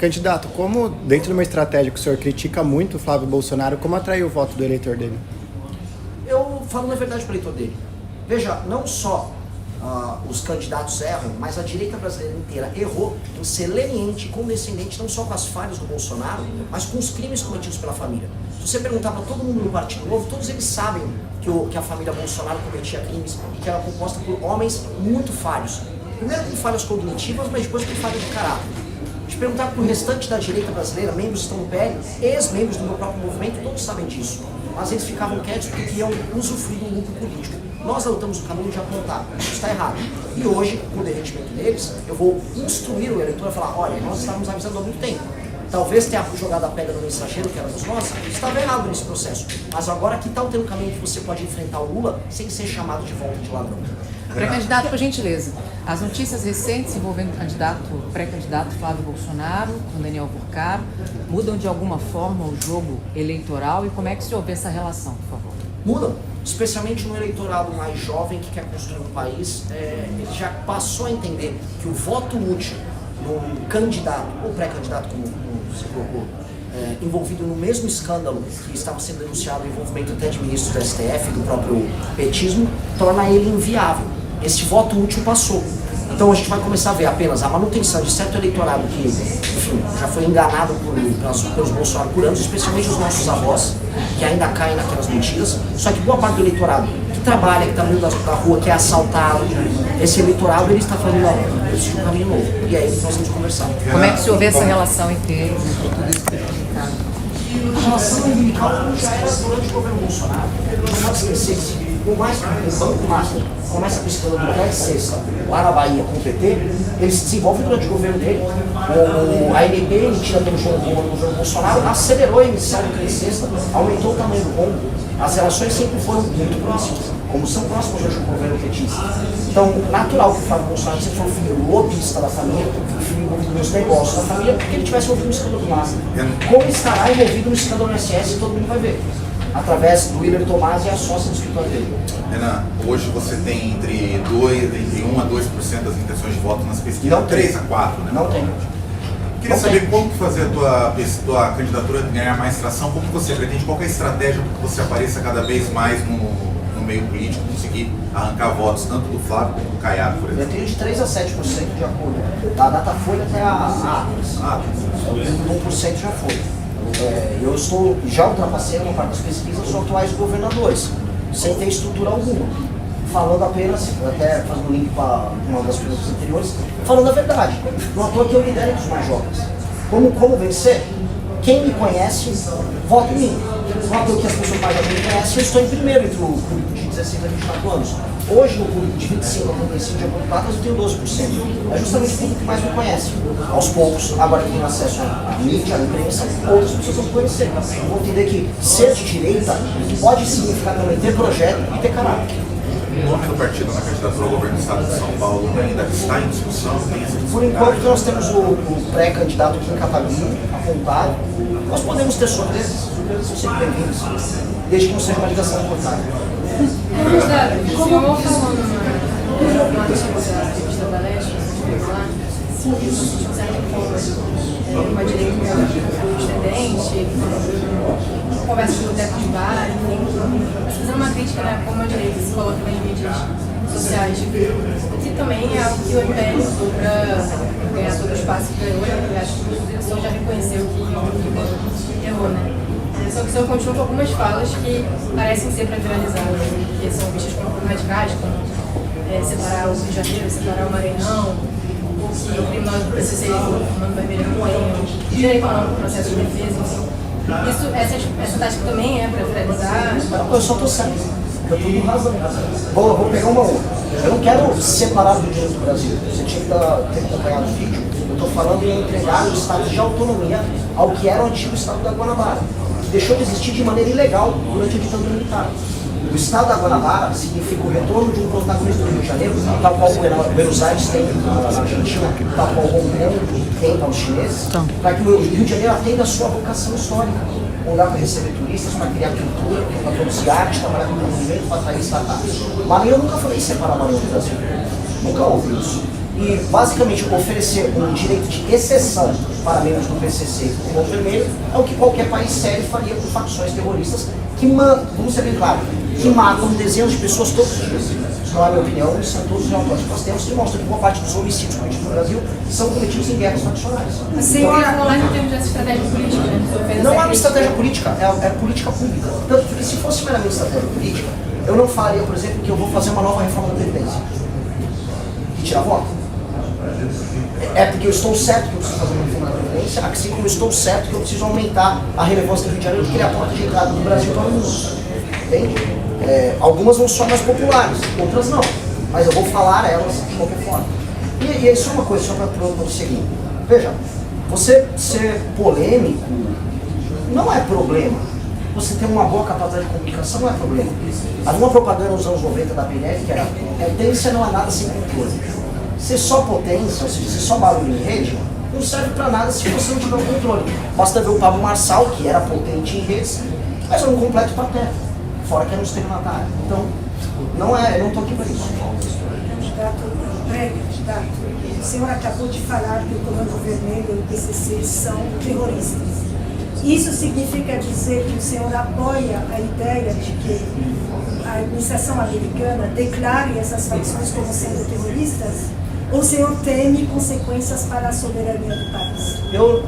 Pré-candidato, como, dentro de uma estratégia que o senhor critica muito o Flávio Bolsonaro, como atrair o voto do eleitor dele? Eu falo na verdade para o eleitor dele. Veja, não só os candidatos erram, mas a direita brasileira inteira errou em ser leniente e condescendente não só com as falhas do Bolsonaro, mas com os crimes cometidos pela família. Se você perguntar para todo mundo no Partido Novo, todos eles sabem que a família Bolsonaro cometia crimes e que era composta por homens muito falhos. Primeiro com falhas cognitivas, mas depois com falhas de caráter. Se perguntar para o restante da direita brasileira, membros que estão no PL, ex-membros do meu próprio movimento, todos sabem disso. Mas eles ficavam quietos porque queriam usufruir do lucro político. Nós lutamos o caminho de apontar, isso está errado. E hoje, com o derretimento deles, eu vou instruir o eleitor a falar, olha, nós estávamos avisando há muito tempo. Talvez tenha jogado a pedra no mensageiro, que éramos nós, estava errado nesse processo. Mas agora, que tal ter um caminho que você pode enfrentar o Lula sem ser chamado de volta de ladrão? Pré-candidato, por gentileza. As notícias recentes envolvendo o pré-candidato Flávio Bolsonaro com Daniel Porcaro mudam de alguma forma o jogo eleitoral e como é que se ouve essa relação, por favor? Mudam, especialmente no eleitorado mais jovem que quer construir um país, ele já passou a entender que o voto útil num candidato, ou pré-candidato, como se colocou, envolvido no mesmo escândalo que estava sendo denunciado, o envolvimento até de ministros do STF e do próprio petismo, torna ele inviável. Esse voto útil passou. Então a gente vai começar a ver apenas a manutenção de certo eleitorado que, enfim, já foi enganado pelos Bolsonaro por anos, especialmente os nossos avós, que ainda caem naquelas mentiras. Só que boa parte do eleitorado que trabalha, que está no meio da rua, que é assaltado, esse eleitorado ele está falando, não, eu preciso de um caminho novo. E é aí que nós vamos conversar. Como é que se ouve essa relação entre eles, entre tudo isso que foi comunicado? A relação umbilical já era durante o governo Bolsonaro. Não pode esquecer que o Banco Master começa com o escândalo do Credit Sexta, lá na Bahia, com o PT, ele se desenvolve durante o governo dele. A ANP, emitida pelo governo Bolsonaro, acelerou a emissão do Credit Sexta, aumentou o tamanho do rombo. As relações sempre foram muito próximas, como são próximas hoje do governo petista. Então, natural que o Flávio Bolsonaro sempre foi um filho lobista da família, um filho envolvido nos negócios da família, porque ele tivesse envolvido no escândalo do Master. Como estará envolvido no escândalo do SS, todo mundo vai ver. Através do Willer Tomás e a sócia do escritório dele. Renan, hoje você tem entre 1 a 2% das intenções de voto nas pesquisas, Não 3 a 4, né? Não tem. Queria saber como fazer a tua candidatura ganhar mais tração, como você pretende, qual é a estratégia para que você apareça cada vez mais no meio político, conseguir arrancar votos tanto do Flávio quanto do Caiado, por exemplo? Eu tenho de 3 a 7% de acordo. Da Datafolha até a Atlas. 1% já foi. Eu já ultrapassei uma parte das pesquisas os atuais governadores, sem ter estrutura alguma. Falando apenas, até fazendo um link para uma das perguntas anteriores, falando a verdade. Não à toa que eu lidero entre os mais jovens. Como vencer? Quem me conhece, vota em mim. Não à toa que as pessoas mais jovens me conhecem, eu estou em primeiro entre o público de 16 a 24 anos. Hoje, no público de 25 a 35 de apontadas, eu tenho 12%. É justamente o público que mais me conhece. Aos poucos, agora que tenho acesso à mídia, à imprensa, outras pessoas vão conhecer. Vão entender que ser de direita pode significar também ter projeto e ter caráter. O nome do partido na candidatura ao governo do Estado de São Paulo ainda está em discussão? Por enquanto, nós temos o pré-candidato Kim Kataguiri apontado. Nós podemos ter surpresas. Surpresas são sempre bem-vindas, desde que não seja uma ligação importante. Como eu falando na revista da Leste, de certa forma, uma direita estendente, conversa com o teto de bar, mas fazendo uma crítica, né, como a direita se coloca nas mídias sociais, que também é algo que o MBL usou para ganhar todo o espaço que ganhou, e acho que o professor já reconheceu que errou, né? Só que o senhor continua com algumas falas que parecem ser para viralizar, que são vistas como radicais, como separar o Rio de Janeiro, separar o Maranhão, ou que o criminoso precisa ser o Mano Vermelho não é, direito ao novo processo de defesa, enfim. Essa tática também é para viralizar? Eu só estou certo. Eu estou com razão. Vou pegar uma outra. Eu não quero separar do direito do Brasil. Você tinha que ter acompanhado o vídeo. Eu estou falando em entregar o estado de autonomia ao que era o antigo estado da Guanabara, que deixou de existir de maneira ilegal durante a ditadura militar. O estado da Guanabara significa o retorno de um protagonista do Rio de Janeiro, tal qual o Buenos Aires tem na Argentina, tal qual o Hong Kong tem para os chineses, para que o Rio de Janeiro atenda a sua vocação histórica. Um lugar para receber turistas, para criar cultura, para produzir arte, trabalhar com movimento, para atrair startups. Maranhão nunca falei em separar Maranhão do Brasil. Nunca houve isso. e basicamente oferecer um direito de exceção para membros do PCC e do Monte Vermelho é o que qualquer país sério faria com facções terroristas que, vamos ser bem claro, que matam dezenas de pessoas todos os dias. Isso não é a minha opinião, isso são todos os relatórios que nós temos que mostram que boa parte dos homicídios cometidos no Brasil são cometidos em guerras faccionais. A senhora falar em termos dessa estratégia política, né? Não é uma estratégia política, é política pública. Tanto que se fosse meramente estratégia política, eu não falaria, por exemplo, que eu vou fazer uma nova reforma da Previdência. E tirar voto. É porque eu estou certo que eu preciso fazer uma reforma da Previdência, assim como eu estou certo que eu preciso aumentar a relevância do Rio de Janeiro, porque ele é a porta de entrada do Brasil para o mundo. Entende? Algumas vão ser mais populares, outras não. Mas eu vou falar elas de qualquer forma. E isso é uma coisa, só para prosseguir. Veja, você ser polêmico não é problema. Você ter uma boa capacidade de comunicação não é problema. Havia uma propaganda nos anos 90 da BNF que era: potência não é nada sem controle. Ser só potência, ou seja, ser só barulho em rede, não serve para nada se você não tiver o controle. Basta ver o Pablo Marçal, que era potente em redes, mas era um completo pateta, fora que era um estelionatário. Então, eu não estou aqui para isso. Pré-candidato, o senhor acabou de falar que o Comando Vermelho e o PCC são terroristas. Isso significa dizer que o senhor apoia a ideia de que a administração americana declare essas facções como sendo terroristas? Ou o senhor teme consequências para a soberania do país? Eu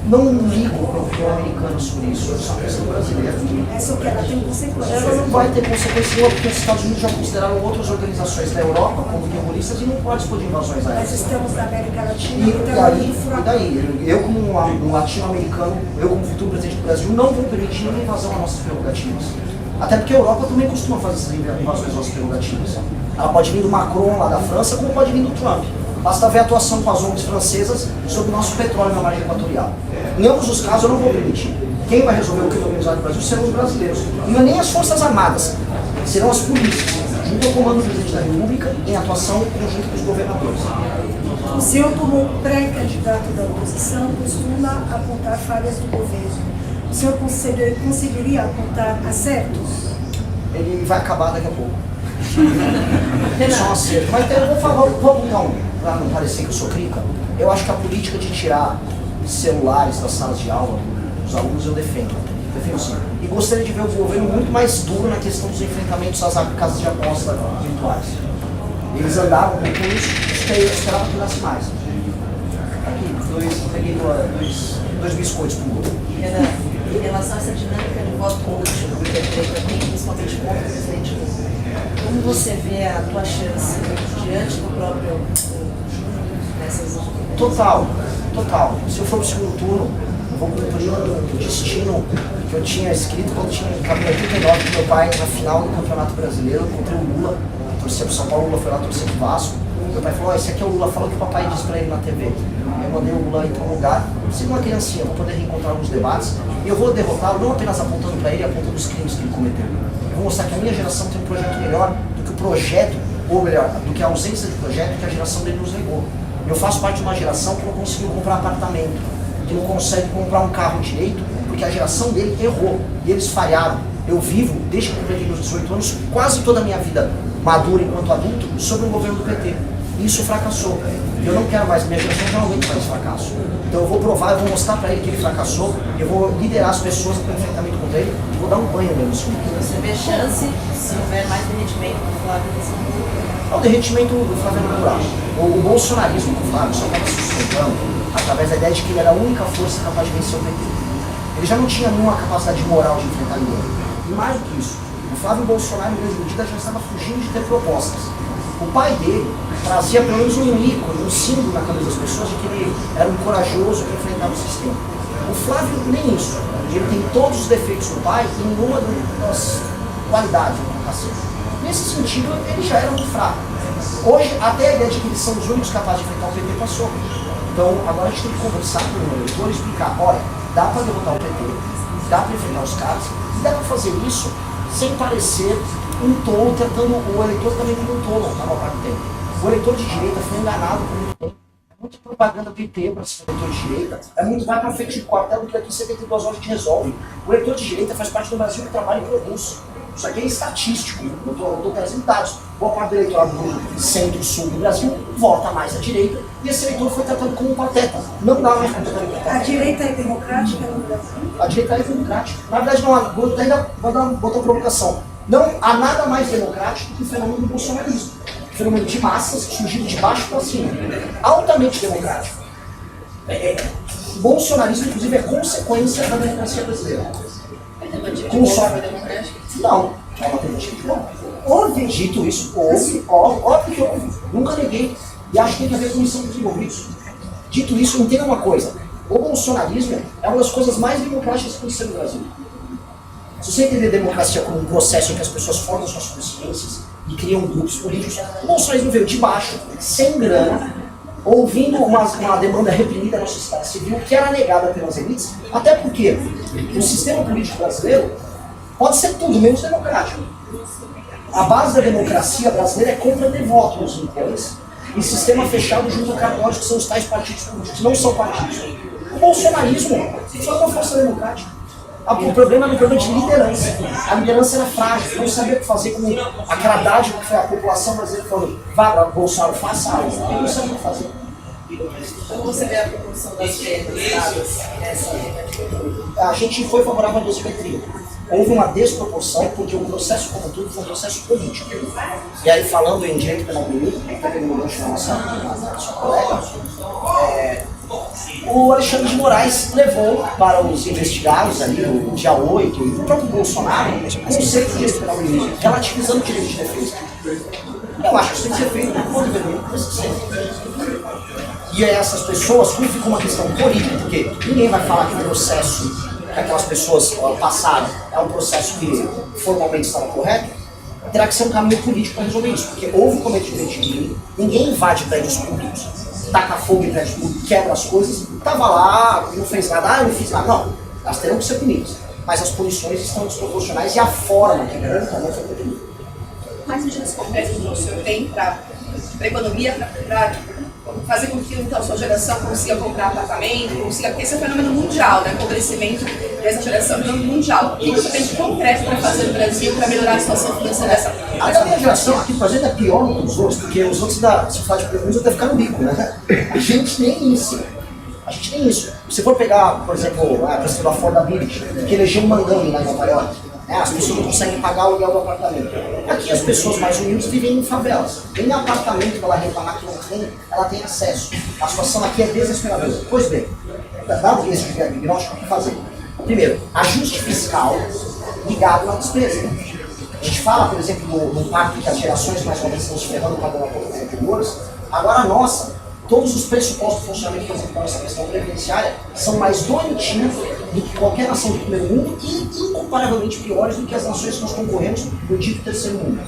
não ligo para o que o americano sobre isso, eu sou uma questão brasileira. É só que ela tem consequências. Ela não vai ter consequência nenhuma, porque os Estados Unidos já consideraram outras organizações da Europa como terroristas e não pode expor invasões a Nós elas. estamos na América Latina, E daí, eu como um latino-americano, eu como futuro presidente do Brasil, não vou permitir nenhuma invasão às nossas prerrogativas. Até porque a Europa também costuma fazer essas invasões às nossas prerrogativas. Ela pode vir do Macron lá da França, como pode vir do Trump. Basta ver a atuação com as ONGs francesas sobre o nosso petróleo na margem equatorial. Em ambos os casos eu não vou permitir. Quem vai resolver o crime organizado no Brasil serão os brasileiros. E não é nem as Forças Armadas, serão as polícias, junto ao comando do presidente da República, em atuação conjunto com os governadores. O senhor, como pré-candidato da oposição, costuma apontar falhas do governo. O senhor conseguiria apontar acertos? Ele vai acabar daqui a pouco. Só um acerto. Mas eu vou falar, vamos então, para não parecer que eu sou crica, eu acho que a política de tirar celulares das salas de aula dos alunos eu defendo. Defendo sim. E gostaria de ver o governo muito mais duro na questão dos enfrentamentos às casas de aposta virtuais. Eles andavam com isso, eu esperava que durasse mais. Aqui, peguei dois biscoitos pro mundo. Em relação a essa dinâmica de voto útil que a direita tem, principalmente contra o presidente Lula, como você vê a tua chance diante do próprio nessas Total. Se eu for pro segundo turno, eu vou cumprir o destino que eu tinha escrito quando tinha cabelo 89 do meu pai na final do Campeonato Brasileiro contra o Lula. Torcia pro São Paulo, o Lula foi lá torcer pro Vasco. Meu pai falou: esse aqui é o Lula, falou que o papai disse pra ele na TV. Eu mandei o Lula ir para um lugar, sendo uma criancinha, vou poder reencontrar alguns debates, e eu vou derrotá-lo não apenas apontando para ele, apontando os crimes que ele cometeu. Eu vou mostrar que a minha geração tem um projeto melhor do que o projeto, ou melhor, do que a ausência de projeto que a geração dele nos negou. Eu faço parte de uma geração que não conseguiu comprar apartamento, que não consegue comprar um carro direito, porque a geração dele errou, e eles falharam. Eu vivo, desde que eu completei meus 18 anos, quase toda a minha vida madura enquanto adulto, sob o governo do PT. E isso fracassou. Eu não quero mais, minha geração já não aguenta mais fracasso. Então eu vou provar, eu vou mostrar para ele que ele fracassou, eu vou liderar as pessoas para o enfrentamento contra ele, e vou dar um banho nele. Você vê chance, se houver mais derretimento do Flávio nesse mundo? O derretimento do Flávio é natural. O bolsonarismo do Flávio só estava se sustentando através da ideia de que ele era a única força capaz de vencer o PT. Ele já não tinha nenhuma capacidade moral de enfrentar ninguém. E mais do que isso, o Flávio Bolsonaro, em grande medida, já estava fugindo de ter propostas. O pai dele trazia pelo menos um ícone, um símbolo na cabeça das pessoas de que ele era um corajoso que enfrentava o sistema. O Flávio nem isso. Ele tem todos os defeitos do pai e nenhuma das qualidades do cacete. Nesse sentido, ele já era muito fraco. Hoje, até a ideia de que eles são os únicos capazes de enfrentar o PT passou. Então, agora a gente tem que conversar com o eleitor e explicar: olha, dá para derrotar o PT, dá para enfrentar os caras, e dá para fazer isso sem parecer um tolo, tratando o eleitor também como um tolo, na maior parte do tempo. O eleitor de direita foi enganado por muito tempo. É muita propaganda PT para ser eleitor de direita. É muito vai para frente de quartel, porque aqui em 72 horas a gente resolve. O eleitor de direita faz parte do Brasil que trabalha e produz. Isso aqui é estatístico, eu estou trazendo dados. Boa parte do eleitorado do centro-sul do Brasil vota mais à direita e esse eleitor foi tratado como um pateta. Não dá mais para tratar como pateta. A direita é democrática no Brasil? A direita é democrática. Na verdade, não há, vou botar uma provocação. Não há nada mais democrático que o fenômeno do bolsonarismo. O fenômeno de massas surgindo de baixo para cima. Altamente democrático. O bolsonarismo, inclusive, é consequência da democracia brasileira. Não, é uma tentativa de golpe. Houve? Dito isso, óbvio que houve. Nunca neguei. E acho que tem que haver comissão dos envolvidos. Dito isso, entenda uma coisa. O bolsonarismo é uma das coisas mais democráticas que aconteceu no Brasil. Se você entender democracia como um processo em que as pessoas formam suas consciências e criam grupos políticos, o bolsonarismo veio de baixo, sem grana, ouvindo uma demanda reprimida na sociedade civil que era negada pelas elites, até porque o sistema político brasileiro pode ser tudo menos democrático. A base da democracia brasileira é compra de votos nos país e sistema fechado junto a cartórios, que são os tais partidos políticos, não são partidos. O bolsonarismo foi uma força democrática. O problema era um problema de liderança. A liderança era frágil, não sabia o que fazer com aquela dádiva que foi a população brasileira falando: vá, Bolsonaro, faça algo. Ele não sabia o que fazer. Como você vê a proporção das perdas dadas nessa tentativa? A gente foi favorável à dosimetria. Houve uma desproporção, porque o processo como tudo foi um processo político. E aí, falando em direito penal político, até pegando um gancho na sua colega, o Alexandre de Moraes levou para os investigados ali no dia 8 e o próprio Bolsonaro o conceito de direito penal político, relativizando o direito de defesa. Eu acho que isso tem que ser feito por conta vermelho, precisa ser feito. E essas pessoas, como ficou uma questão política, porque ninguém vai falar que o processo que aquelas pessoas passaram é um processo que formalmente estava correto, terá que ser um caminho político para resolver isso, porque houve cometimento de crime, ninguém invade prédios públicos, taca fogo em prédios públicos, quebra as coisas, estava lá, não fez nada, eu não fiz nada, não, elas terão que ser punidas, mas as punições estão desproporcionais e a forma que não foi punida. Quais medidas concretas o senhor tem para a economia, para fazer com que então, a sua geração consiga comprar apartamento, porque esse é um fenômeno mundial, né? O empobrecimento dessa geração é um fenômeno mundial. O que você tem de concreto para fazer no Brasil para melhorar a situação financeira dessa A minha geração aqui, por exemplo, é pior do que os outros, porque os outros, se falar de prejuízo, até ficar no bico, né? A gente nem isso. Se for pegar, por exemplo, a questão da Affordability, que elegeu um mandame lá em Nova York, as pessoas não conseguem pagar o aluguel do apartamento. Aqui as pessoas mais humildes vivem em favelas. Em apartamento que ela reclamar que não tem, ela tem acesso. A situação aqui é desesperadora. Pois bem, dado esse diagnóstico, o que fazer? Primeiro, ajuste fiscal ligado na despesa. A gente fala, por exemplo, no pacto que as gerações mais novas estão se ferrando pagando apostas anteriores. Agora a nossa, todos os pressupostos de funcionamento, por exemplo, da nossa questão previdenciária, são mais doentios do que qualquer nação do primeiro mundo e incomparavelmente piores do que as nações que nós concorremos no dito terceiro mundo.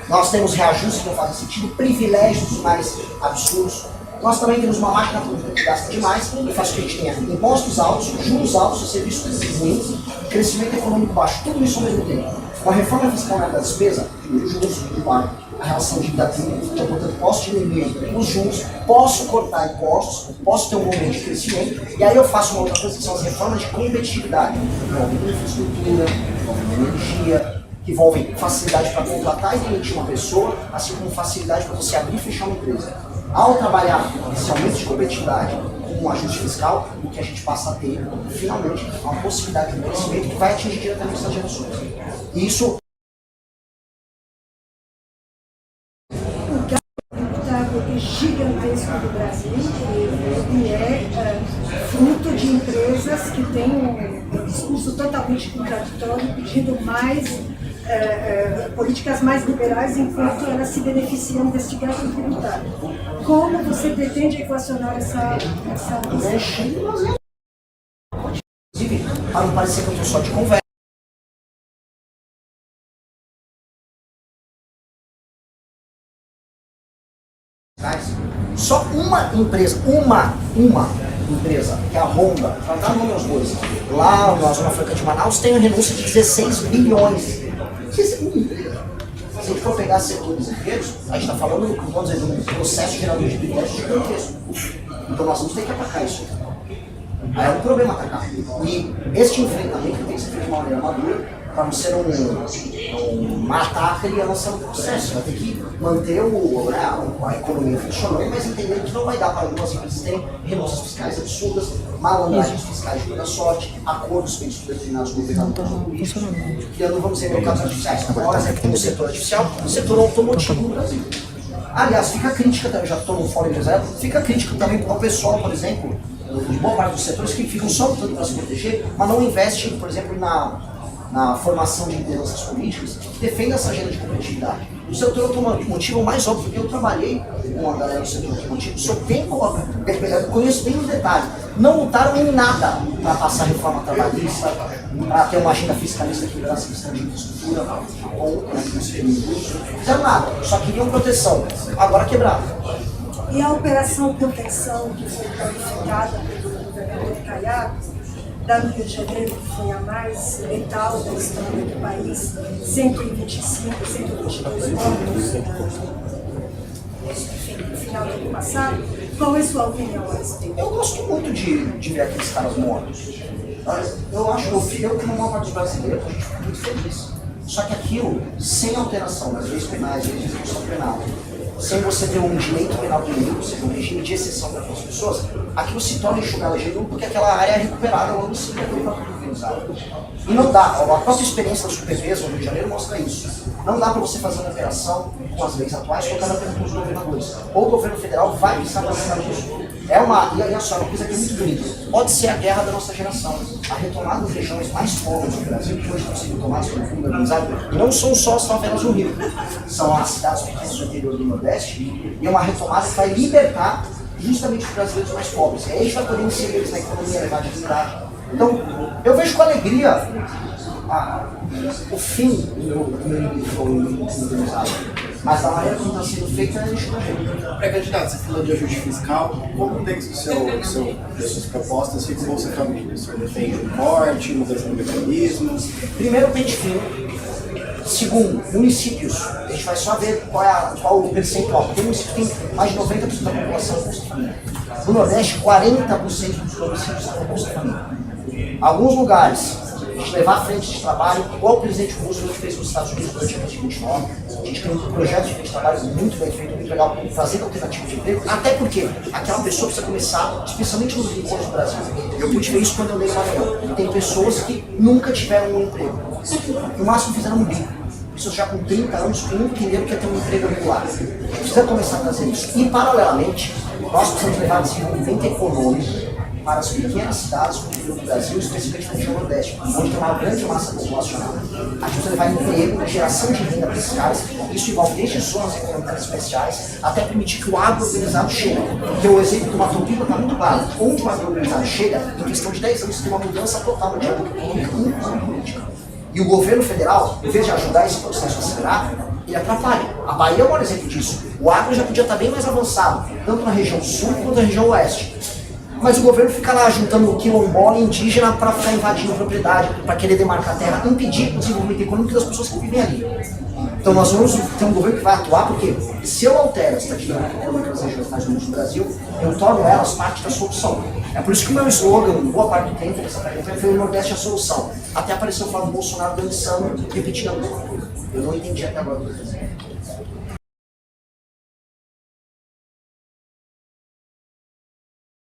Nós temos reajustes que não fazem sentido, privilégios mais absurdos. Nós também temos uma máquina pública que gasta demais e faz com que a gente tenha impostos altos, juros altos, serviços ruins, crescimento econômico baixo, tudo isso ao mesmo tempo. Com a reforma fiscal da despesa, os juros igual a relação dívida-PIB, então, portanto, posso diminuir os juros, posso cortar impostos, posso ter um momento de crescimento, e aí eu faço uma outra coisa que são as reformas de competitividade, que envolvem infraestrutura, que envolvem energia, que envolvem facilidade para contratar e demitir uma pessoa, assim como facilidade para você abrir e fechar uma empresa. Ao trabalhar esse aumento de competitividade com um ajuste fiscal, o que a gente passa a ter, finalmente, é uma possibilidade de crescimento que vai atingir diretamente essas gerações. E isso é gigantesco do Brasil e é fruto de empresas que têm um discurso totalmente contraditório, pedindo mais políticas mais liberais enquanto elas se beneficiam deste gasto tributário. Como você pretende equacionar essa inclusive, para não parecer que eu estou só de conversa, só uma empresa, que é a Honda, para dar nome aos bois, lá na Zona Franca de Manaus, tem uma renúncia de 16 bilhões. Se a gente for pegar setores inteiros, a gente está falando, vamos dizer, de um processo gerador de privilégios gigantesco. Então nós vamos ter que atacar isso. Aí é um problema atacar. E este enfrentamento tem que ser feito de uma maneira madura, para não ser um matar a criança no processo. Vai ter que manter a economia funcionando, mas entender que não vai dar para algumas empresas terem renúncias fiscais absurdas, malandragens fiscais de toda sorte, acordos feitos por determinados governadores, criando, vamos dizer, mercados artificiais. Por exemplo, no setor artificial, no setor automotivo no Brasil. Aliás, fica a crítica também, já estou no fórum empresarial, fica a crítica também ao pessoal, por exemplo, de boa parte dos setores que ficam só lutando para se proteger, mas não investem, por exemplo, na formação de lideranças políticas que defendem essa agenda de competitividade. O setor automotivo é o mais óbvio, porque eu trabalhei com a galera do setor automotivo, só tem eu conheço bem os detalhes. Não lutaram em nada para passar reforma trabalhista, para ter uma agenda fiscalista que liberasse questão de infraestrutura, ou não fizeram nada, só queriam proteção. Agora quebraram. E a operação contenção que foi planificada pelo governador Caiado, da Rio de Janeiro, que foi a mais letal da história do país, 125, 122 mortos, enfim, no final do ano passado. Qual é a sua opinião a respeito? Eu gosto muito de ver aqueles caras mortos. Eu acho que eu, como uma parte dos brasileiros, a gente fica muito feliz. Só que aquilo, sem alteração das leis penais, leis de execução penal, sem você ter um direito penal do inimigo, ou seja, um regime de exceção para aquelas pessoas, aquilo se torna enxugado de gelo porque aquela área é recuperada logo em seguida pelo próprio organizado. E não dá, a própria experiência da Supervesa no Rio de Janeiro mostra isso. Não dá para você fazer uma operação com as leis atuais colocando apenas com os governadores. Ou o governo federal vai precisar fazer disso. E olha só, uma coisa que é muito bonita. Pode ser a guerra da nossa geração. A retomada das regiões mais pobres do Brasil, que hoje estão sendo tomadas pelo fundo organizado, e não são só as favelas do Rio. São as cidades pequenas do interior do Nordeste, e é uma retomada que vai libertar justamente os brasileiros mais pobres. E aí a gente vai poder inserir eles na economia, levar dignidade. Então, eu vejo com alegria o fim do inimigo organizado. Mas a maneira como está sendo feita é enxugadinho. Pré-candidato, você falou de ajuste fiscal. Como dentro das suas propostas fica o Bolsa Família? O senhor defende o corte, mudança de mecanismos? Primeiro, pente fino. Segundo, municípios. A gente vai só ver qual o percentual. Porque o município tem mais de 90% da população com Bolsa Família. No Nordeste, 40% dos municípios estão com Bolsa Família. Alguns lugares, a gente levar à frente de trabalho, igual o presidente Roosevelt fez nos Estados Unidos durante a crise 29. A gente tem um projeto de trabalho muito bem feito, muito legal, fazendo alternativa de emprego, até porque aquela pessoa precisa começar, especialmente nos rincões do Brasil. Eu pude ver isso quando eu dei Maranhão. Tem pessoas que nunca tiveram um emprego. No máximo fizeram um bico. Pessoas já com 30 anos que não entenderam que ia ter um emprego regular. Precisa começar a fazer isso. E, paralelamente, nós precisamos levar desenvolvimento econômico para as pequenas cidades do interior do Brasil, especialmente na região Nordeste, onde tem uma grande massa populacional. A gente precisa levar emprego, geração de renda para esses caras, isso envolve desde zonas econômicas especiais, até permitir que o agro organizado chegue. Porque o exemplo do Mato Piba está muito claro. Onde o agro organizado chega, em questão de 10 anos, tem uma mudança total na dinâmica econômica e na política. E o governo federal, em vez de ajudar esse processo a acelerar, ele atrapalha. A Bahia é um exemplo disso. O agro já podia estar bem mais avançado, tanto na região sul quanto na região oeste. Mas o governo fica lá juntando quilombola indígena para ficar invadindo propriedade, para querer demarcar a terra, impedir o desenvolvimento econômico das pessoas que vivem ali. Então nós vamos ter um governo que vai atuar, porque se eu altero essa dinâmica econômica das regiões mais do Brasil, eu torno elas parte da solução. É por isso que o meu slogan, boa parte do tempo dessa campanha, foi o Nordeste é a solução. Até apareceu o Flávio Bolsonaro dançando, repetindo a mesma coisa. Eu não entendi até agora o que eu